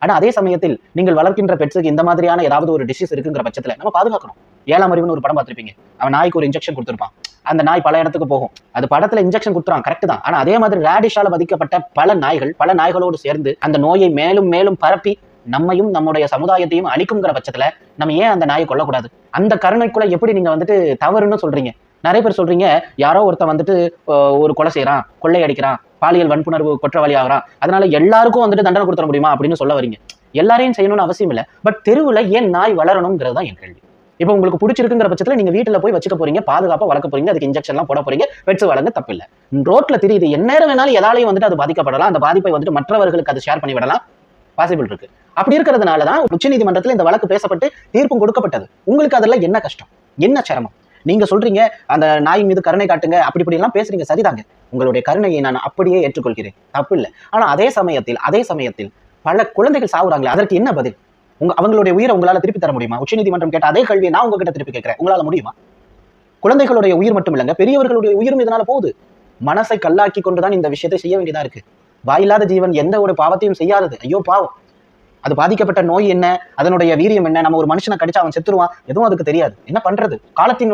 ஆனா அதே சமயத்தில் நீங்கள் வளர்க்கின்ற பெட்ஸுக்கு இந்த மாதிரியான ஏதாவது ஒரு டிசீஸ் இருக்குங்கிற பட்சத்துல நம்ம பாதுகாக்கணும். 7ஆம் அறிவுன்னு ஒரு படம் பார்த்திருப்பீங்க. அவன் நாய்க்கு ஒரு இன்ஜெக்ஷன் கொடுத்திருப்பான். அந்த நாய் பல இடத்துக்கு போகும். அது படத்துல இன்ஜெக்ஷன் கொடுத்துறான், கரெக்ட் தான். ஆனா அதே மாதிரி ரேடிஷால பாதிக்கப்பட்ட பல நாய்களோடு சேர்ந்து அந்த நோயை மேலும் மேலும் பரப்பி நம்மையும் நம்முடைய சமுதாயத்தையும் அழிக்குங்கிற பட்சத்துல நம்ம ஏன் அந்த நாயை கொல்லக்கூடாது? அந்த கருணைக்குள்ள எப்படி நீங்க வந்துட்டு தவறுன்னு சொல்றீங்க? நிறைய பேர் சொல்றீங்க, யாரோ ஒருத்தன் வந்துட்டு ஒரு கொலை செய்யறான், கொள்ளை அடிக்கிறான், பாலியல் வன்புணர்வு குற்றவாளி ஆகிறான், அதனால எல்லாருக்கும் வந்துட்டு தண்டனை கொடுத்துட முடியுமா அப்படின்னு சொல்ல வரீங்க. எல்லாரையும் செய்யணும்னு அவசியம் இல்லை. பட் தெருவுல ஏன் நாய் வளரணுங்கிறது தான் என் கேள்வி. இப்போ உங்களுக்கு பிடிச்சிருக்குங்கிற பட்சத்துல நீங்க வீட்டுல போய் வச்சுக்க போறீங்க, பாதுகாப்பா வளர்க்க போறீங்க, அதுக்கு இன்ஜெக்ஷன்லாம் போட போறீங்க, பெட்ஸ் வளங்க தப்பு இல்லை. ரோட்ல தெரியுது, எந்நேரம் வேணாலும் எதாலையும் வந்துட்டு அது பாதிக்கப்படலாம். அந்த பாதிப்பை வந்துட்டு மற்றவர்களுக்கு அது ஷேர் பண்ணி விடலாம், பாசிபிள் இருக்கு. அப்படி இருக்கிறதுனாலதான் உச்சநீதிமன்றத்தில் இந்த வழக்கு பேசப்பட்டு தீர்ப்பும் கொடுக்கப்பட்டது. உங்களுக்கு அதெல்லாம் என்ன கஷ்டம், என்ன சிரமம்? நீங்க சொல்றீங்க அந்த நாய் மீது கருணை காட்டுங்க, அப்படி இப்படி எல்லாம் பேசுறீங்க, சரிதாங்க. உங்களுடைய கருணையை நான் அப்படியே ஏற்றுக்கொள்கிறேன், தப்பு இல்லை. ஆனா அதே சமயத்தில் பல குழந்தைகள் சாவுறாங்களே, அதற்கு என்ன பதில்? அவங்களுடைய உயிரை உங்களால திருப்பி தர முடியுமா? உச்சநீதிமன்றம் கேட்ட அதே கேள்வியை நான் உங்ககிட்ட திருப்பி கேட்கிறேன், உங்களால முடியுமா? குழந்தைகளுடைய உயிர் மட்டும் இல்லைங்க, பெரியவர்களுடைய உயிரும் இதனால போகுது. மனசை கல்லாக்கி கொண்டுதான் இந்த விஷயத்தை செய்ய வேண்டியதா இருக்கு. வாயில்லாத ஜீவன் எந்த ஒரு பாவத்தையும் செய்யாதது, ஐயோ பாவம். அது பாதிக்கப்பட்ட நோய் என்ன, அதனுடைய வீரியம் என்ன, நம்ம ஒரு மனுஷனை கடிச்சா அவன் செத்துருவான், எதுவும் அதுக்கு தெரியாது. என்ன பண்றது? காலத்தினுடைய